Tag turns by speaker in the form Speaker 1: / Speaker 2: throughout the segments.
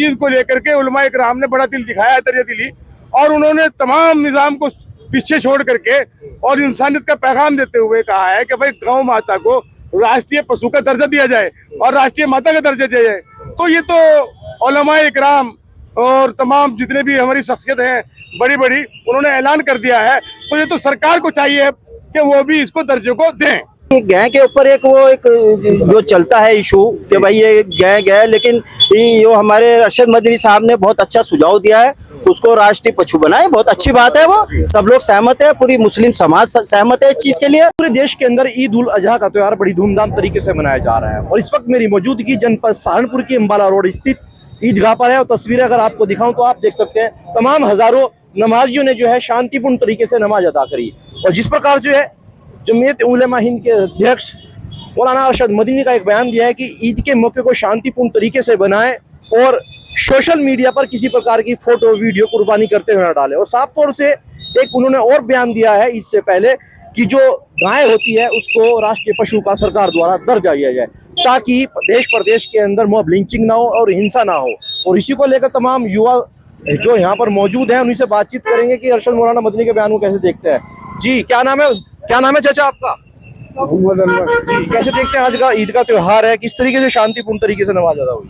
Speaker 1: चीज को लेकर के उलमा इकराम ने बड़ा दिल दिखाया है, दरिया दिली, और उन्होंने तमाम निजाम को पीछे छोड़ करके और इंसानियत का पैगाम देते हुए कहा है कि भाई गौ माता को राष्ट्रीय पशु का दर्जा दिया जाए और राष्ट्रीय माता का दर्जा दिया जाए। तो ये तो उलमा इकराम और तमाम जितने भी हमारी शख्सियत हैं बड़ी बड़ी, उन्होंने ऐलान कर दिया है। तो ये तो सरकार को चाहिए कि वो भी इसको दर्जे को दें।
Speaker 2: गाय के ऊपर एक जो चलता है इशू कि भाई ये गाय, लेकिन जो हमारे अरशद मदनी साहब ने बहुत अच्छा सुझाव दिया है, उसको राष्ट्रीय पशु बनाए, बहुत अच्छी बात है। वो सब लोग सहमत है, पूरी मुस्लिम समाज सहमत है इस चीज के लिए।
Speaker 3: पूरे देश के अंदर ईद उल अजहा का त्योहार बड़ी धूमधाम तरीके से मनाया जा रहा है और इस वक्त मेरी मौजूदगी जनपद सहारनपुर के अम्बाला रोड स्थित ईदगाह पर है और तस्वीरें अगर आपको दिखाऊं तो आप देख सकते हैं तमाम हजारों नमाजियों ने जो है शांतिपूर्ण तरीके से नमाज अदा करी। और जिस प्रकार जो है जमीयत उलमा हिंद के अध्यक्ष मौलाना अरशद मदनी का एक बयान दिया है कि ईद के मौके को शांतिपूर्ण तरीके से बनाएं और सोशल मीडिया पर किसी प्रकार की फोटो वीडियो कुर्बानी करते हुए न डालें। और साफ तौर से एक उन्होंने और बयान दिया है इससे पहले कि जो गाय होती है उसको राष्ट्रीय पशु का सरकार द्वारा दर्जा दिया जाए ताकि देश प्रदेश के अंदर मॉब लिंचिंग ना हो और हिंसा ना हो। और इसी को लेकर तमाम युवा जो यहाँ पर मौजूद हैं उन्हीं से बातचीत करेंगे कि अरशद मौलाना मदनी के बयान को कैसे देखते हैं। जी क्या नाम है चाचा आपका? कैसे देखते हैं आज का ईद का त्योहार है, किस तरीके से शांतिपूर्ण तरीके से नमाज अदा हुई?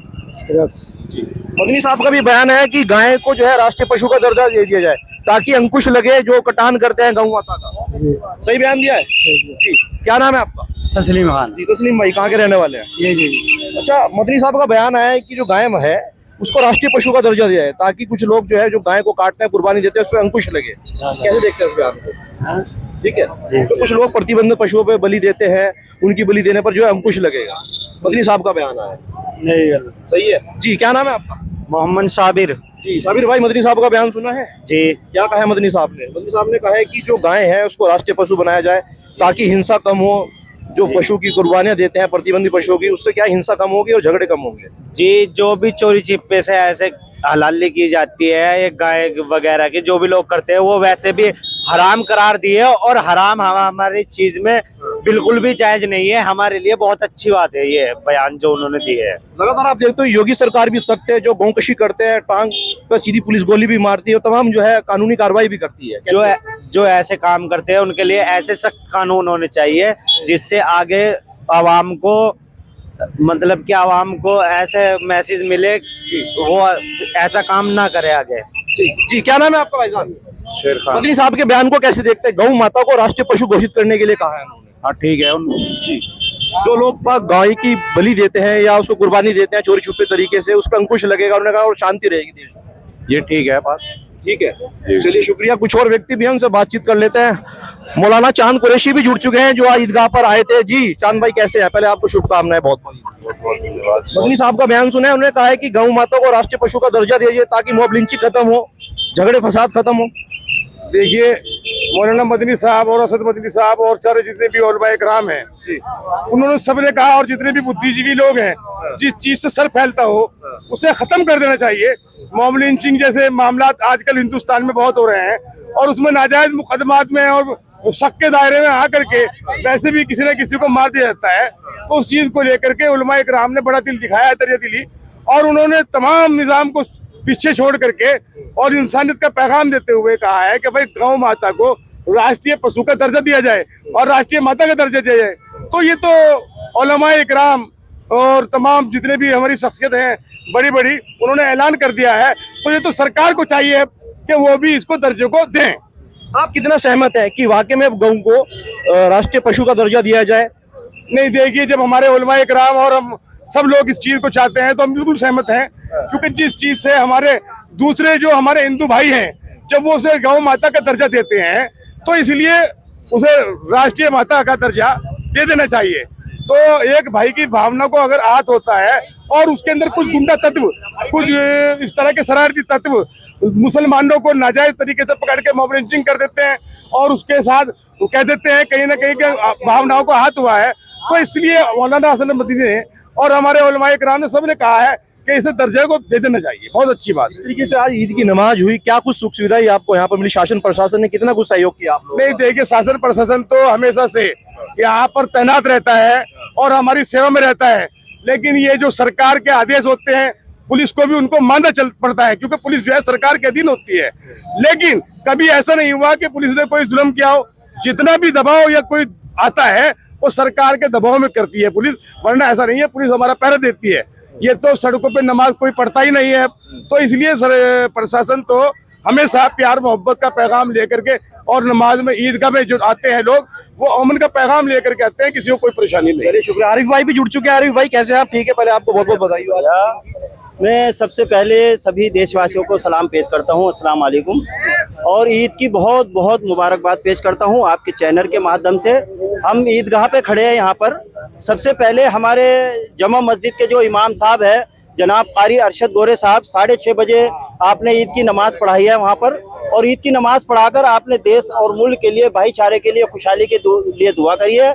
Speaker 3: मदनी साहब का भी बयान है कि गाय को जो है राष्ट्रीय पशु का दर्जा दे दिया जाए ताकि अंकुश लगे जो कटान करते हैं गौ माता का। सही बयान दिया है जी। क्या नाम है आपका?
Speaker 4: तस्लीम खान।
Speaker 3: जी तस्लीम भाई, कहाँ के रहने वाले हैं?
Speaker 4: जी।
Speaker 3: अच्छा, मदनी साहब का बयान है कि जो गाय है उसको राष्ट्रीय पशु का दर्जा दिया है ताकि कुछ लोग जो है जो गाय को काटते हैं कुर्बानी देते हैं उस पर अंकुश लगे। कैसे देखते हैं इस बयान को? ठीक है, तो कुछ लोग प्रतिबंधित पशुओं पे बलि देते हैं, उनकी बलि देने पर जो है अंकुश लगेगा। मदनी साहब का बयान है
Speaker 4: नहीं,
Speaker 3: सही है जी। क्या नाम है आपका?
Speaker 2: मोहम्मद साबिर।
Speaker 3: जी साबिर भाई, मदनी साहब का बयान सुना है
Speaker 2: जी।
Speaker 3: क्या कहा है मदनी साहब ने? मदनी साहब ने कहा है कि जो गाय है उसको राष्ट्रीय पशु बनाया जाए ताकि हिंसा कम हो। जो पशु की कुर्बानियां देते हैं प्रतिबंधित पशुओं की, उससे क्या हिंसा कम होगी और झगड़े कम होंगे।
Speaker 2: जी, जो भी चोरी छिपे से ऐसे हलाली की जाती है ये गाय वगैरह की जो भी लोग करते हैं वो वैसे भी हराम करार दिए और हराम हमारी चीज में बिल्कुल भी जायज नहीं है। हमारे लिए बहुत अच्छी बात है ये बयान जो उन्होंने दिए है।
Speaker 3: लगातार आप देखते हो योगी सरकार भी सख्त है, जो गौकशी करते हैं टांग पर सीधी पुलिस गोली भी मारती है और तमाम जो है कानूनी कार्रवाई भी करती है।
Speaker 2: जो ऐसे काम करते हैं उनके लिए ऐसे सख्त कानून होने चाहिए जिससे आगे आवाम को मतलब कि आवाम को ऐसे मैसेज मिले कि वो ऐसा काम ना करे आगे।
Speaker 3: जी क्या नाम है आपका भाईजान?
Speaker 4: शेर खान।
Speaker 3: मदनी साहब के बयान को कैसे देखते हैं? गौ माता को राष्ट्रीय पशु घोषित करने के लिए कहा है उन्होंने।
Speaker 4: हाँ ठीक है।
Speaker 3: जो लोग गाय की बलि देते हैं या उसको कुर्बानी देते हैं चोरी छुपे तरीके से, उस पर अंकुश लगेगा उन्होंने कहा और शांति रहेगी देश में।
Speaker 4: ये ठीक है बात।
Speaker 3: ठीक है, चलिए शुक्रिया। कुछ और व्यक्ति भी उनसे बातचीत कर लेते हैं। मौलाना चांद कुरैशी भी जुड़ चुके हैं जो आज ईदगाह पर आए थे। जी चांद भाई कैसे हैं? पहले आपको शुभकामनाएं। बहुत बहुत धन्यवाद। मदनी साहब का बयान सुना है, उन्होंने कहा है कि गौ माता को राष्ट्रीय पशु का दर्जा दिया जाए ताकि मॉब लिंचिंग खत्म हो, झगड़े फसाद खत्म हो।
Speaker 1: देखिए, मौलाना मदनी साहब और असद मदनी साहब और सारे जितने भी उलमा इकराम हैं उन्होंने सबने कहा, और जितने भी बुद्धिजीवी लोग हैं, जिस चीज से सर फैलता हो उसे खत्म कर देना चाहिए। मॉब लिंचिंग जैसे मामला आजकल हिंदुस्तान में बहुत हो रहे हैं और उसमें नाजायज मुकदमात में और शक के दायरे में आकर के वैसे भी किसी न किसी को मार दिया जाता है। तो उस चीज को लेकर के उलमा इकराम ने बड़ा दिल दिखाया है, दरिया दिली, और उन्होंने तमाम निजाम को पीछे छोड़ करके और इंसानियत का पैगाम देते हुए कहा है कि भाई गौ माता को राष्ट्रीय पशु का दर्जा दिया जाए और राष्ट्रीय माता का दर्जा दिया जाए। तो ये तो उलमा इकराम और तमाम जितने भी हमारी शख्सियत हैं बड़ी बड़ी, उन्होंने ऐलान कर दिया है। तो ये तो सरकार को चाहिए कि वो भी इसको दर्जे को दें।
Speaker 3: आप कितना सहमत है कि वाकई में गौ को राष्ट्रीय पशु का दर्जा दिया जाए?
Speaker 1: नहीं, देखिए, जब हमारे उलमा इकराम और हम सब लोग इस चीज को चाहते हैं तो हम बिल्कुल सहमत हैं, क्योंकि जिस चीज से हमारे दूसरे जो हमारे हिंदू भाई हैं जब वो उसे गौ माता का दर्जा देते हैं तो इसलिए उसे राष्ट्रीय माता का दर्जा दे देना चाहिए। तो एक भाई की भावना को अगर आहत होता है और उसके अंदर कुछ गुंडा तत्व, कुछ इस तरह के शरारती तत्व मुसलमानों को नाजायज तरीके से पकड़ के मॉब लिंचिंग कर देते हैं और उसके साथ वो कह देते हैं कहीं ना कहीं के भावनाओं को आहत हुआ है, तो इसलिए मौलाना अरशद मदनी ने और हमारे उलमा इकराम ने सबने कहा है कि इसे दर्जे को दे देना चाहिए। बहुत अच्छी बात।
Speaker 3: इस तरीके से आज ईद की नमाज हुई, क्या कुछ सुख सुविधाएं आपको यहाँ पर मिली? शासन प्रशासन ने कितना कुछ सहयोग किया आप लोगों?
Speaker 1: नहीं, देखिए, शासन प्रशासन तो हमेशा से यहाँ पर तैनात रहता है और हमारी सेवा में रहता है, लेकिन ये जो सरकार के आदेश होते हैं पुलिस को भी उनको मानना चल पड़ता है, क्योंकि पुलिस जो है सरकार के अधीन होती है। लेकिन कभी ऐसा नहीं हुआ कि पुलिस ने कोई जुल्म किया हो। जितना भी दबाव या कोई आता है वो सरकार के दबाव में करती है पुलिस, वरना ऐसा नहीं है। पुलिस हमारा पहरा देती है। ये तो सड़कों पे नमाज कोई पढ़ता ही नहीं है, तो इसलिए प्रशासन तो हमेशा प्यार मोहब्बत का पैगाम लेकर के, और नमाज में ईदगाह में जो आते हैं लोग वो अमन का पैगाम लेकर के आते हैं, किसी को कोई परेशानी नहीं।
Speaker 3: चलिए शुक्रिया। आरिफ भाई भी जुड़ चुके हैं। आरिफ भाई कैसे हैं आप? ठीक है, पहले आपको बहुत बहुत बधाई।
Speaker 5: मैं सबसे पहले सभी देशवासियों को सलाम पेश करता हूं, अस्सलाम वालेकुम, और ईद की बहुत बहुत मुबारकबाद पेश करता हूं आपके चैनल के माध्यम से। हम ईदगाह पे खड़े हैं यहाँ पर। सबसे पहले हमारे जमा मस्जिद के जो इमाम साहब है जनाब कारी अरशद गोरे साहब, 6:30 बजे आपने ईद की नमाज पढ़ाई है वहाँ पर, और ईद की नमाज पढ़ाकर आपने देश और मुल्क के लिए, भाईचारे के लिए, खुशहाली के लिए दुआ करी है।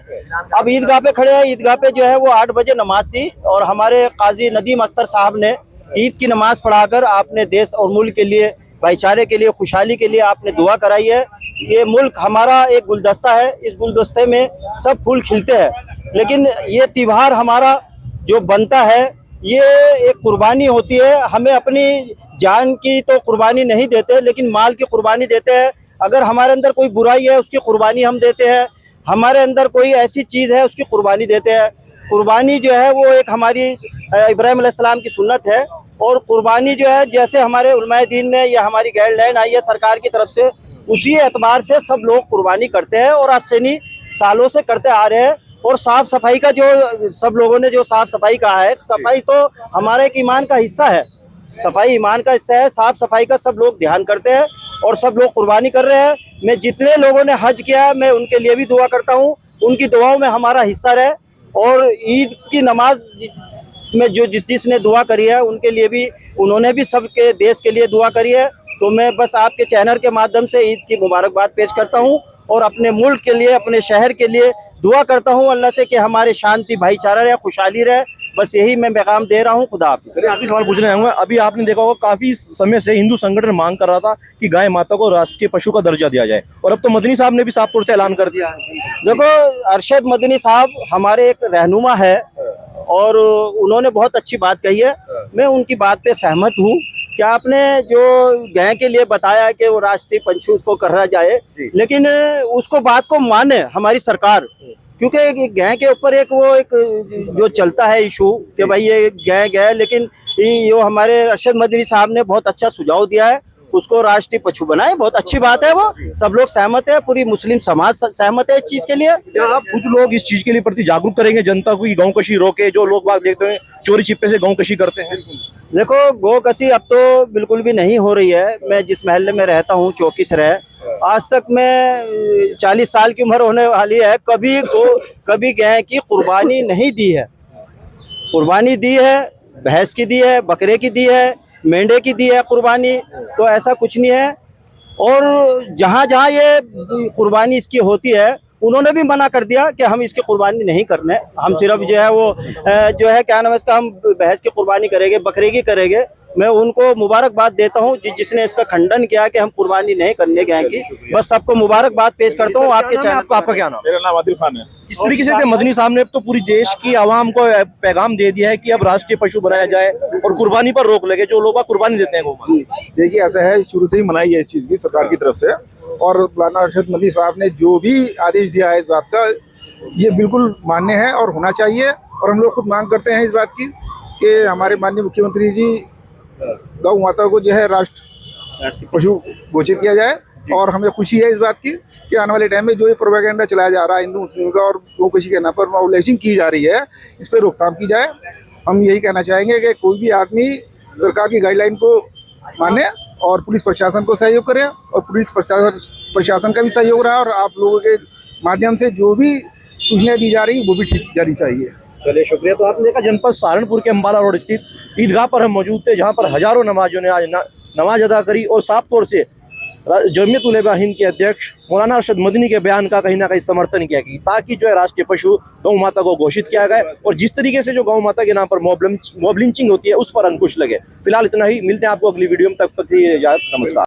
Speaker 5: अब ईदगाह पे खड़े हैं। ईदगाह पे जो है वो 8 बजे नमाज थी, और हमारे काजी नदीम अख्तर साहब ने ईद की नमाज पढ़ाकर आपने देश और मुल्क के लिए, भाईचारे के लिए, खुशहाली के लिए आपने दुआ कराई है। ये मुल्क हमारा एक गुलदस्ता है, इस गुलदस्ते में सब फूल खिलते हैं, लेकिन ये त्योहार हमारा जो बनता है ये एक कुर्बानी होती है। हमें अपनी जान की तो कुर्बानी नहीं देते, लेकिन माल की कुर्बानी देते हैं। अगर हमारे अंदर कोई बुराई है उसकी कुर्बानी हम देते हैं, हमारे अंदर कोई ऐसी चीज़ है उसकी कुर्बानी देते हैं। कुर्बानी जो है वो एक हमारी इब्राहिम अलैहिस्सलाम की सुन्नत है, और कुर्बानी जो है जैसे हमारे उलमाए दीन ने या हमारी गाइडलाइन आई है सरकार की तरफ से, उसी एतबार से सब लोग कुर्बानी करते हैं, और आज से नहीं सालों से करते आ रहे हैं। और साफ सफाई का जो सब लोगों ने जो साफ सफाई कहा है, सफाई तो हमारा एक ईमान का हिस्सा है, सफाई ईमान का हिस्सा है। साफ सफाई का सब लोग ध्यान करते हैं और सब लोग कुर्बानी कर रहे हैं। मैं जितने लोगों ने हज किया मैं उनके लिए भी दुआ करता हूँ, उनकी दुआओं में हमारा हिस्सा रहे, और ईद की नमाज में जो जिसने दुआ करी है उनके लिए भी, उन्होंने भी सबके देश के लिए दुआ करी है। तो मैं बस आपके चैनल के माध्यम से ईद की मुबारकबाद पेश करता हूँ, और अपने मुल्क के लिए, अपने शहर के लिए दुआ करता हूँ अल्लाह से कि हमारे शांति, भाईचारा रहे, खुशहाली रहे। बस यही मैं पैगाम दे रहा हूँ। खुदा हाफिज़।
Speaker 3: चलिए आखिरी सवाल पूछने आऊंगा। अभी आपने देखा होगा काफी समय से हिंदू संगठन मांग कर रहा था कि गाय माता को राष्ट्रीय पशु का दर्जा दिया जाए, और अब तो मदनी साहब ने भी साफ तौर से ऐलान कर दिया है।
Speaker 5: देखो, अरशद मदनी साहब हमारे एक रहनुमा है, और उन्होंने बहुत अच्छी बात कही है। मैं उनकी बात पे सहमत हूँ कि आपने जो गाय के लिए बताया कि वो राष्ट्रीय पशु उसको करना जाए, लेकिन उसको बात को माने हमारी सरकार, क्योंकि गाय के ऊपर एक जो चलता है इशू कि भाई ये गाय, लेकिन ये हमारे अरशद मदनी साहब ने बहुत अच्छा सुझाव दिया है, उसको राष्ट्रीय पशु बनाए। बहुत अच्छी बात है, वो सब लोग सहमत है, पूरी मुस्लिम समाज सहमत है इस चीज के लिए।
Speaker 3: क्या आप खुद लोग इस चीज के लिए प्रति जागरूक करेंगे जनता को, गौकशी रोके? जो लोग बात देखते हैं चोरी छिपे से गौकशी करते हैं।
Speaker 5: देखो, गौकशी अब तो बिल्कुल भी नहीं हो रही है। मैं जिस महल्ले में रहता हूँ, चौकीस रहे, आज तक मैं 40 साल की उम्र होने वाली है, कभी गाय की कुर्बानी नहीं दी है। कुर्बानी दी है, भैंस की दी है, बकरे की दी है, मेंढे की दी है कुर्बानी, तो ऐसा कुछ नहीं है। और जहाँ जहाँ ये कुर्बानी इसकी होती है उन्होंने भी मना कर दिया कि हम इसकी कुर्बानी नहीं करने, हम सिर्फ जो है वो जो है क्या नाम है इसका, हम भैंस की कुर्बानी करेंगे, बकरे की करेंगे। मैं उनको मुबारकबाद देता हूँ जिसने इसका खंडन किया कि हम कुर्बानी नहीं करने गाय की। बस सबको मुबारकबाद पेश करता हूँ आपके चैनल पर।
Speaker 3: आपका क्या नाम?
Speaker 4: मेरा नाम आदिल खान है।
Speaker 3: इस तरीके से मदनी साहब ने अब तो पूरी देश की आवाम को पैगाम दे दिया है कि अब राष्ट्रीय पशु बनाया जाए और कुर्बानी पर रोक लगे, जो लोग कुर्बानी देते हैं गौ।
Speaker 4: देखिए, ऐसा है, शुरू से ही मनाई है इस चीज की सरकार की तरफ से, और मौलाना अरशद मदनी साहब ने जो भी आदेश दिया है इस बात का, ये बिल्कुल मान्य है और होना चाहिए। और हम लोग खुद मांग करते हैं इस बात की कि हमारे माननीय मुख्यमंत्री जी गौ माता को जो है राष्ट्रीय पशु घोषित किया जाए। और हमें खुशी है इस बात की कि आने वाले टाइम में जो ये प्रोपेगेंडा चलाया जा रहा है हिंदू मुस्लिम का और गौकशी के नाम पर मॉबलाइजेशन की जा रही है, इस पर रोकथाम की जाए। हम यही कहना चाहेंगे कि कोई भी आदमी सरकार की गाइडलाइन को माने और पुलिस प्रशासन को सहयोग करे, और पुलिस प्रशासन का भी सहयोग रहा, और आप लोगों के माध्यम से जो भी सूचनाएं दी जा रही वो भी ठीक जानी चाहिए।
Speaker 3: चलिए शुक्रिया। तो आपने देखा जनपद सहारनपुर के अम्बाला रोड स्थित ईदगाह पर हम मौजूद थे, जहां पर हजारों नमाजियों ने आज नमाज अदा करी, और साफ तौर से जमीयत उलेमा हिंद के अध्यक्ष मौलाना अरशद मदनी के बयान का कहीं ना कहीं समर्थन किया गया, ताकि जो है राष्ट्रीय पशु गौ माता को घोषित किया गया, और जिस तरीके से जो गौ माता के नाम पर मॉब लिंचिंग होती है उस पर अंकुश लगे। फिलहाल इतना ही, मिलते हैं आपको अगली वीडियो में, तब तक के लिए इजाजत, नमस्कार।